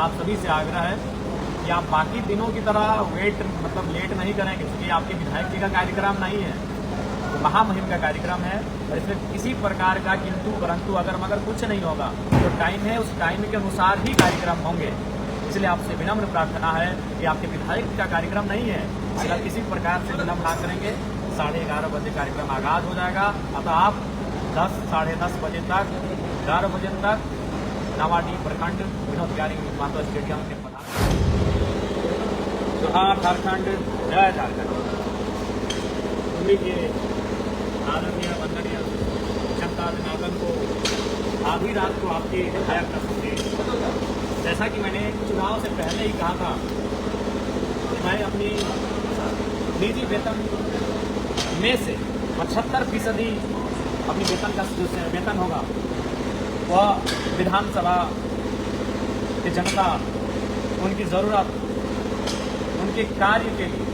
आप सभी से आग्रह है कि आप बाकी दिनों की तरह लेट नहीं करेंगे, क्योंकि आपके विधायक जी का कार्यक्रम नहीं है, तो महामहिम का कार्यक्रम है और इसमें किसी प्रकार का किंतु परंतु अगर मगर कुछ नहीं होगा। जो टाइम है उस टाइम के अनुसार ही कार्यक्रम होंगे। इसलिए आपसे विनम्र प्रार्थना है कि आपके विधायक का कार्यक्रम नहीं है, अगर किसी प्रकार से विलम्ब ना करेंगे 11:30 बजे कार्यक्रम आगाज हो जाएगा। अतः आप 10 साढ़े 10 बजे तक 11 बजे तक नावाडीह प्रखंड विनोद बिहारी महतो स्टेडियम के जोहार झारखंड, जय झारखंड। उम्मीद के आदरणीय वंदनीय जनता जनार्दन को आधी रात को आपके विधायक का संदेश, जैसा कि मैंने चुनाव से पहले ही कहा था कि मैं अपनी निजी वेतन में से 75% अपनी वेतन का जो वेतन होगा वह विधानसभा की जनता उनकी ज़रूरत, उनके कार्य के लिए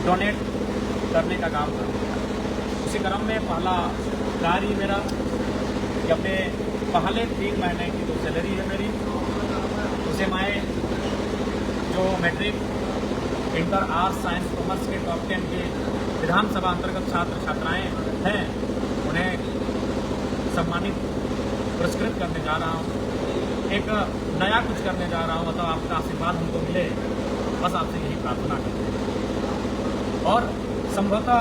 डोनेट करने का काम करूँगा। उसी क्रम में पहला कार्य मेरा कि अपने पहले 3 महीने की जो सैलरी है मेरी, उसे मैं जो matric, inter, arts, science, commerce के टॉप 10 के विधानसभा अंतर्गत छात्र छात्राएं हैं उन्हें सम्मानित पुरस्कृत करने जा रहा हूँ। एक नया कुछ करने जा रहा हूँ, मतलब आपका आशीर्वाद हमको मिले, बस आपसे यही प्रार्थना करते हैं। और संभवतः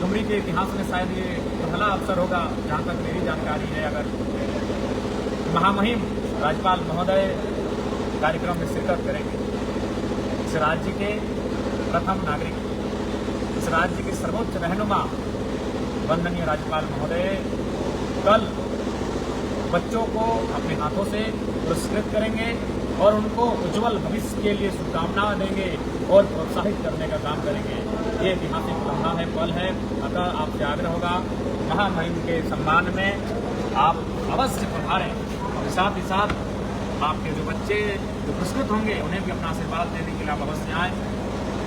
डुमरी के इतिहास में शायद ये पहला अवसर होगा, जहाँ तक मेरी जानकारी है, अगर महामहिम राज्यपाल महोदय कार्यक्रम में शिरकत करेंगे। इस राज्य के प्रथम नागरिक, इस राज्य के सर्वोच्च रहनुमा वंदनीय राज्यपाल महोदय कल बच्चों को अपने हाथों से पुरस्कृत करेंगे और उनको उज्जवल भविष्य के लिए शुभकामनाएं देंगे और प्रोत्साहित करने का काम करेंगे। ये ऐतिहासिक लम्हा है, पल है। अतः आपसे आग्रह होगा महामहिम के सम्मान में आप अवश्य पधारें और साथ ही साथ आपके जो बच्चे जो पुरस्कृत होंगे उन्हें भी अपना आशीर्वाद देने के लिए आप अवश्य आएँ।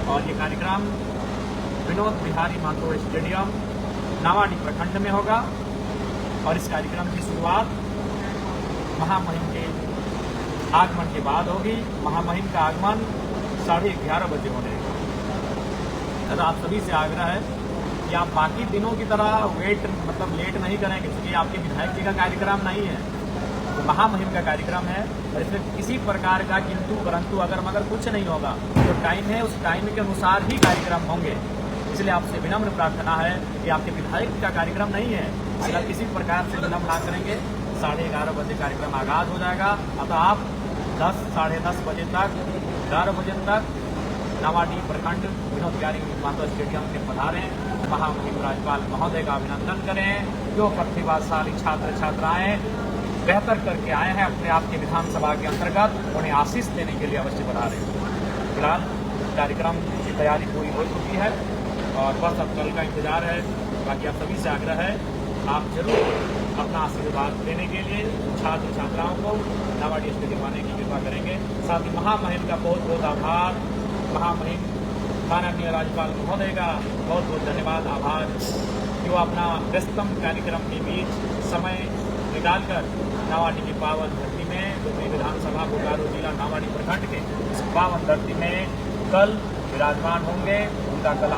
और ये कार्यक्रम विनोद बिहारी महतो स्टेडियम नावाडीह प्रखंड में होगा और इस कार्यक्रम की शुरुआत महामहिम के आगमन के बाद होगी। महामहिम का आगमन 11:30 बजे होने का। आप सभी से आग्रह है कि आप बाकी दिनों की तरह लेट नहीं करेंगे, क्योंकि आपके विधायक जी का कार्यक्रम नहीं है, तो महामहिम का कार्यक्रम है और इसमें किसी प्रकार का किंतु परंतु अगर मगर कुछ नहीं होगा। जो टाइम है उस टाइम के अनुसार ही कार्यक्रम होंगे। इसलिए आपसे विनम्र प्रार्थना है कि आपके विधायक का कार्यक्रम नहीं है, अगर किसी प्रकार से विलम्ब ना करेंगे 11:30 बजे कार्यक्रम आगाज हो जाएगा। अतः आप 10 साढ़े 10 बजे तक 11 बजे तक नावाडीह प्रखंड विनोद बिहारी महतो स्टेडियम के पधारें। महामहिम राज्यपाल महोदय का अभिनंदन करें। जो प्रतिभाशाली छात्र छात्राएं बेहतर करके आए हैं अपने आप के विधानसभा के अंतर्गत, उन्हें आशीष देने के लिए अवश्य पधारें। फिलहाल कार्यक्रम की तैयारी पूरी हो चुकी है और बस अब कल का इंतजार है। बाकी आप सभी से आग्रह है, आप जरूर अपना आशीर्वाद देने के लिए छात्र छात्राओं को नावाडीह स्टेडियम आने की कृपा करेंगे। साथ ही महामहिम का बहुत बहुत आभार, महामहिम माननीय राज्यपाल महोदय का बहुत बहुत धन्यवाद, आभार कि वो अपना व्यस्तम कार्यक्रम के बीच समय निकालकर नावाडीह की पावन धरती में, डुमरी विधानसभा बोकारो जिला नावाडीह प्रखंड के इस पावन धरती में कल विराजमान होंगे। उनका कल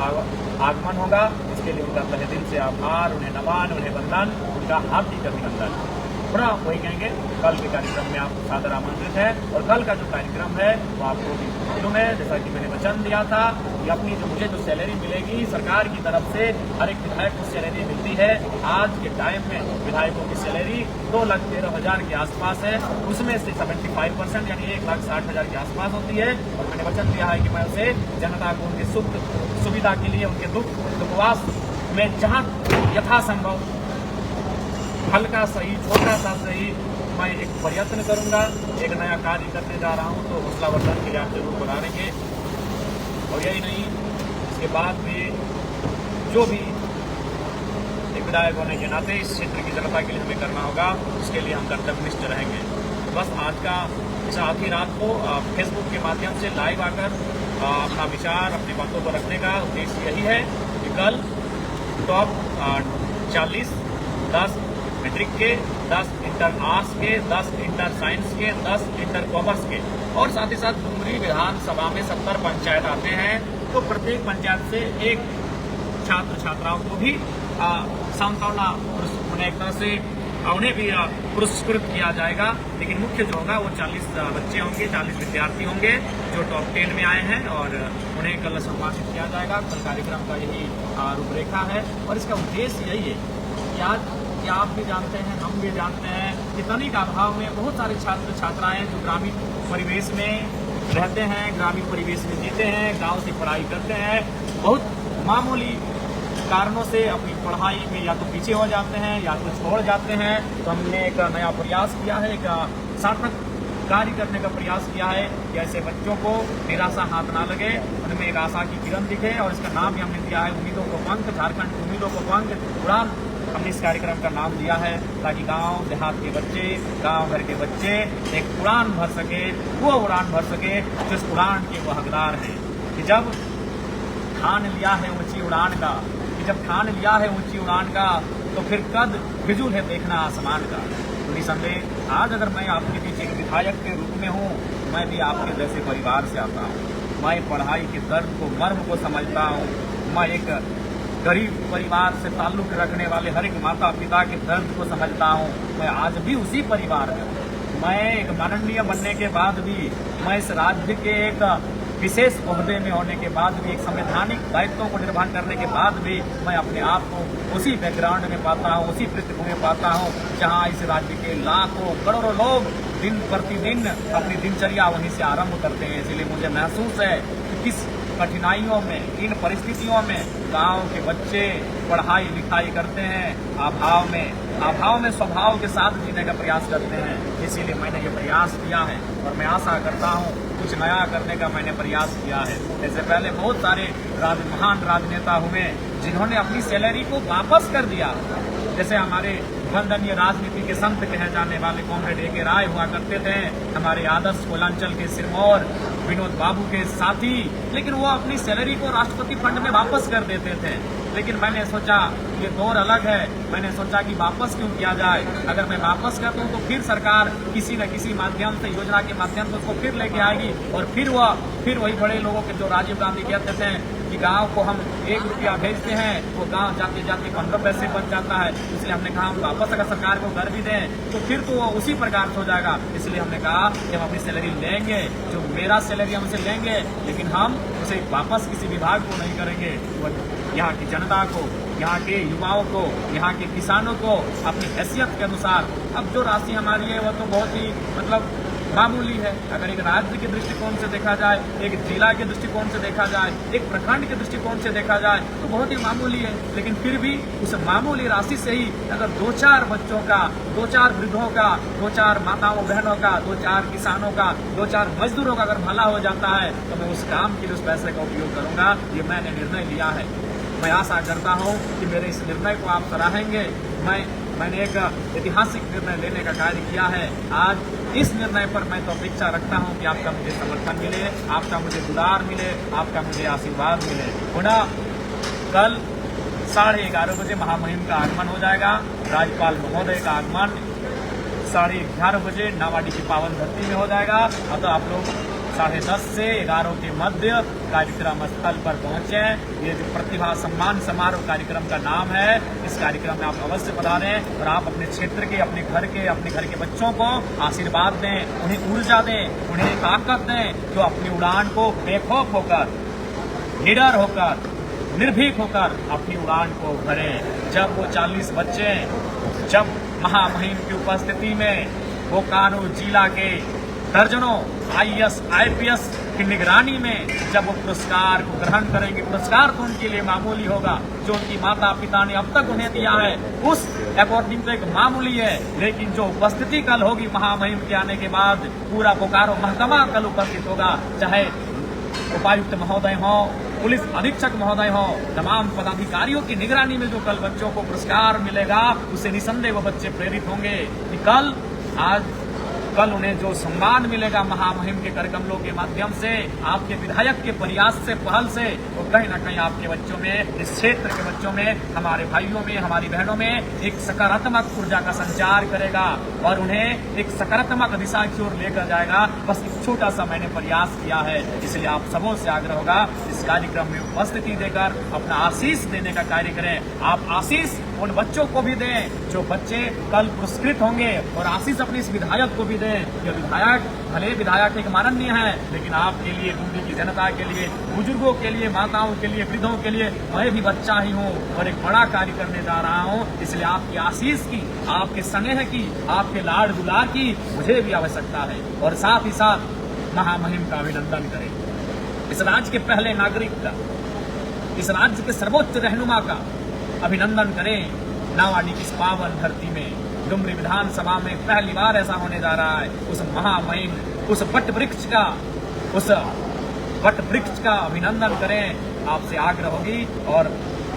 आगमन होगा, इसके लिए उनका तहे दिल से आभार, उन्हें नमन, उन्हें वंदन, उनका हार्दिक अभिनंदन। पुनः वही कहेंगे, कल के कार्यक्रम में आप सादर आमंत्रित है और कल का जो कार्यक्रम है वो आपको मालूम है, जैसा कि मैंने वचन दिया था कि अपनी जो मुझे जो सैलरी मिलेगी सरकार की तरफ से, हर एक विधायक को सैलरी मिलती है। आज के टाइम में विधायकों की सैलरी 2,13,000 के आसपास है, उसमें से 75% यानी 1,60,000 के आसपास होती है। और मैंने वचन दिया है कि मैं उसे जनता को उनकी सुख सुविधा के लिए, उनके दुखवास में जहाँ यथासंभव हल्का सही, छोटा सा सही, मैं एक प्रयत्न करूंगा। एक नया कार्य करने जा रहा हूं, तो हौसलावर्धन के लिए आप जरूर बुलाएंगे। और यही नहीं, इसके बाद भी जो भी एक विधायक होने के नाते इस क्षेत्र की जनता के लिए हमें करना होगा, उसके लिए हम कर्तव्यनिष्ठ रहेंगे। बस आज का इस आधी रात को फेसबुक के माध्यम से लाइव आकर अपना विचार, अपनी बातों को रखने का उद्देश्य यही है कि कल टॉप 40 10 मैट्रिक के, 10 इंटर आर्ट्स के, 10 इंटर साइंस के, 10 इंटर कॉमर्स के। और साथ ही साथ डुमरी विधानसभा में 70 पंचायत आते हैं, तो प्रत्येक पंचायत से एक छात्र छात्राओं को भी सांत्वना उन्हें एक तरह से उन्हें भी पुरस्कृत किया जाएगा। लेकिन मुख्य जो होगा वो 40 बच्चे होंगे, 40 विद्यार्थी होंगे जो टॉप 10 में आए हैं, और उन्हें कल सम्मानित किया जाएगा। कल कार्यक्रम का यही रूपरेखा है और इसका उद्देश्य यही है कि आज कि आप भी जानते हैं, हम भी जानते हैं कि तनिक अभाव में बहुत सारे छात्र छात्राएं जो ग्रामीण परिवेश में रहते हैं, ग्रामीण परिवेश में जीते हैं, गाँव से पढ़ाई करते हैं, बहुत मामूली कारणों से अपनी पढ़ाई में या तो पीछे हो जाते हैं या तो छोड़ जाते हैं। तो हमने एक नया प्रयास किया है, एक सार्थक कार्य करने का प्रयास किया है कि ऐसे बच्चों को निराशा हाथ ना लगे, उनमें एक आशा की किरण दिखे, और इसका नाम भी हमने दिया है उम्मीदों को पंख, झारखंड उम्मीदों को पंख उड़ान। हमने इस कार्यक्रम का नाम दिया है ताकि गांव देहात के बच्चे, गांव घर के बच्चे एक उड़ान भर सके, वो उड़ान भर सके जिस उड़ान के वो हकदार हैं। कि जब ठान लिया है ऊंची उड़ान का, जब ठान लिया है ऊंची उड़ान का, तो फिर कद फिजूल है देखना आसमान का। तो निसंदेह आज अगर मैं आपके बीच एक विधायक के रूप में हूँ, मैं भी आपके जैसे परिवार से आता हूँ। मैं पढ़ाई के दर्द को, मर्म को समझता हूँ। मैं एक गरीब परिवार से ताल्लुक रखने वाले हर एक माता पिता के दर्द को समझता हूँ। मैं आज भी उसी परिवार में हूँ। मैं एक माननीय बनने के बाद भी, मैं इस राज्य के एक विशेष ओहदे में होने के बाद भी, एक संवैधानिक दायित्वों को निर्वहन करने के बाद भी, मैं अपने आप को उसी बैकग्राउंड में पाता हूँ, उसी पृष्ठभूमि में पाता हूँ जहाँ इस राज्य के लाखों करोड़ों लोग दिन प्रतिदिन अपनी दिनचर्या वहीं से आरंभ करते हैं। इसलिए मुझे महसूस है कि किस कठिनाइयों में, इन परिस्थितियों में गांव के बच्चे पढ़ाई लिखाई करते हैं, अभाव में स्वभाव के साथ जीने का प्रयास करते हैं। इसीलिए मैंने ये प्रयास किया है और मैं आशा करता हूँ कुछ नया करने का मैंने प्रयास किया है। इससे पहले बहुत सारे महान राजनेता हुए जिन्होंने अपनी सैलरी को वापस कर दिया। जैसे हमारे वंदनीय राजनीति के संत कहे जाने वाले कॉमरेड ए.के. राय हुआ करते थे, हमारे आदर्श कोलांचल के सिरमौर विनोद बाबू के साथी, लेकिन वो अपनी सैलरी को राष्ट्रपति फंड में वापस कर देते थे। लेकिन मैंने सोचा ये दौर अलग है, मैंने सोचा कि वापस क्यों किया जाए। अगर मैं वापस कर दूं तो फिर सरकार किसी न किसी माध्यम से, योजना के माध्यम से उसको फिर लेके आएगी, और फिर वही बड़े लोगों के जो राजीव गांधी कहते थे कि गांव को हम 1 रुपया भेजते हैं, वो गांव जाते जाते 15 पैसे बच जाता है। इसलिए हमने कहा हम वापस अगर सरकार को कर भी दें तो फिर तो वो उसी प्रकार से हो जाएगा। इसलिए हमने कहा कि हम अपनी सैलरी लेंगे, जो मेरा सैलरी हमसे लेंगे, लेकिन हम उसे वापस किसी विभाग को नहीं करेंगे। यहाँ की जनता को, यहाँ के युवाओं को, यहाँ के किसानों को अपनी हैसियत के अनुसार, अब जो राशि हमारी है वो तो बहुत ही मामूली है। अगर एक राज्य के दृष्टिकोण से देखा जाए, एक जिला के दृष्टिकोण से देखा जाए, एक प्रखंड के दृष्टिकोण से देखा जाए तो बहुत ही मामूली है। लेकिन फिर भी उस मामूली राशि से ही अगर 2-4 बच्चों का, 2-4 वृद्धों का, 2-4 माताओं बहनों का, 2-4 किसानों का, 2-4 मजदूरों का अगर भला हो जाता है तो मैं उस काम के लिए उस पैसे का उपयोग करूंगा। ये मैंने निर्णय लिया है। मैं आशा करता हूँ कि मेरे इस निर्णय को आप सराहेंगे। मैंने एक ऐतिहासिक निर्णय लेने का कार्य किया है। आज इस निर्णय पर मैं तो अपेक्षा रखता हूं कि आपका मुझे समर्थन मिले, आपका मुझे दुलार मिले, आपका मुझे आशीर्वाद मिले। पुनः कल 11:30 बजे महामहिम का आगमन हो जाएगा। राज्यपाल महोदय का आगमन 11:30 बजे नावाडी की पावन धरती में हो जाएगा। अतः आप लोग 10:30 से 11 के मध्य कार्यक्रम स्थल पर पहुंचे। ये जो प्रतिभा सम्मान समारोह कार्यक्रम का नाम है, इस कार्यक्रम में आप अवश्य पधारें और आप अपने क्षेत्र के, अपने घर के बच्चों को आशीर्वाद दें, उन्हें ऊर्जा दें, उन्हें ताकत दें, जो अपनी उड़ान को बेखौफ होकर, निडर होकर, निर्भीक होकर अपनी उड़ान को भरें। जब वो 40 बच्चे, जब महामहिम की उपस्थिति में बोकारो जिला के दर्जनों IAS, IPS की निगरानी में जब वो पुरस्कार को ग्रहण करेंगे, पुरस्कार तो उनके लिए मामूली होगा, जो उनकी माता पिता ने अब तक उन्हें दिया है उस अकॉर्डिंग तो एक मामूली है। लेकिन जो उपस्थिति कल होगी महामहिम के आने के बाद, पूरा बोकारो महकमा कल उपस्थित होगा, चाहे उपायुक्त महोदय हो, पुलिस अधीक्षक महोदय हो, तमाम पदाधिकारियों की निगरानी में जो कल बच्चों को पुरस्कार मिलेगा, उससे निसंदेह वो बच्चे प्रेरित होंगे कि कल आज कल उन्हें जो सम्मान मिलेगा महामहिम के करकमलों के माध्यम से, आपके विधायक के प्रयास से, पहल से, वो कहीं ना कहीं आपके बच्चों में, इस क्षेत्र के बच्चों में, हमारे भाइयों में, हमारी बहनों में एक सकारात्मक ऊर्जा का संचार करेगा और उन्हें एक सकारात्मक दिशा की ओर लेकर जाएगा। बस एक छोटा सा मैंने प्रयास किया है, इसलिए आप सबों से आग्रह होगा इस कार्यक्रम में उपस्थिति देकर अपना आशीष देने का कार्य करें। आप आशीष उन बच्चों को भी दें जो बच्चे कल पुरस्कृत होंगे, और आशीष अपने इस विधायक को भी दें। यह विधायक भले विधायक एक माननीय है, लेकिन आपके लिए, दिल्ली की जनता के लिए, बुजुर्गों के लिए, माताओं के लिए, वृद्धों के लिए मैं भी बच्चा ही हूँ और एक बड़ा कार्य करने जा रहा हूँ। इसलिए आपकी आशीष की, आपके स्नेह की, आपके लाड दुलार की मुझे भी आवश्यकता है। और साथ ही साथ महामहिम का अभिनंदन करें, इस राज्य के पहले नागरिक का, इस राज्य के सर्वोच्च रहनुमा का अभिनंदन करें। नावाडी की इस पावन धरती में, डुमरी विधानसभा में पहली बार ऐसा होने जा रहा है। उस महामहिम, उस वट वृक्ष का अभिनंदन करें। आपसे आग्रह होगी और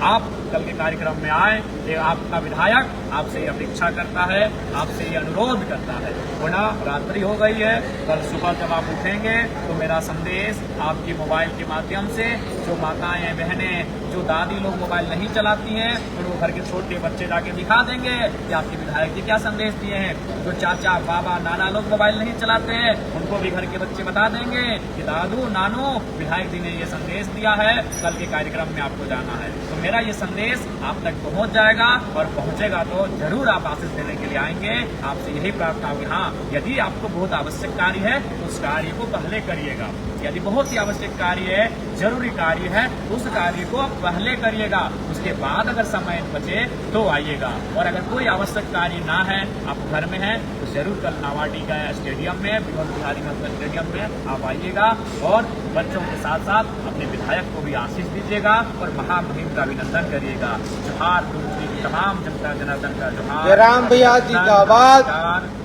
आप कल के कार्यक्रम में आए। ये आपका विधायक आपसे ये अपेक्षा करता है, आपसे ये अनुरोध करता है। वरना रात्रि हो गई है, कल सुबह जब आप उठेंगे तो मेरा संदेश आपके मोबाइल के माध्यम से, जो माताएं, बहनें, जो दादी लोग मोबाइल नहीं चलाती हैं, तो वो घर के छोटे बच्चे जाके दिखा देंगे कि आपके विधायक जी क्या संदेश दिए हैं। जो चाचा, बाबा, नाना लोग मोबाइल नहीं चलाते हैं, उनको भी घर के बच्चे बता देंगे कि दादू, नानू, विधायक जी ने ये संदेश दिया है, कल के कार्यक्रम में आपको जाना है। तो मेरा ये संदेश आप तक पहुंच जाएगा, और पहुंचेगा तो जरूर आप आशीष देने के लिए आएंगे। आपसे यही प्रार्थना होगी, हाँ, यदि आपको बहुत आवश्यक कार्य है तो उस कार्य को पहले करिएगा। यदि बहुत ही आवश्यक कार्य है, जरूरी कार्य है, तो उस कार्य को आप पहले करिएगा। उसके बाद अगर समय बचे तो आइएगा। और अगर कोई आवश्यक कार्य ना है, आप घर में हैं, तो जरूर कल नावाडी का स्टेडियम में, विनोद बिहारी महतो स्टेडियम में आप आइएगा और बच्चों के साथ साथ अपने विधायक को भी आशीष दीजिएगा और महामहिम का अभिनंदन करिएगा। जोहार, तमाम जनता जनार्दन का जोहार। जय राम भैया, जिंदाबाद।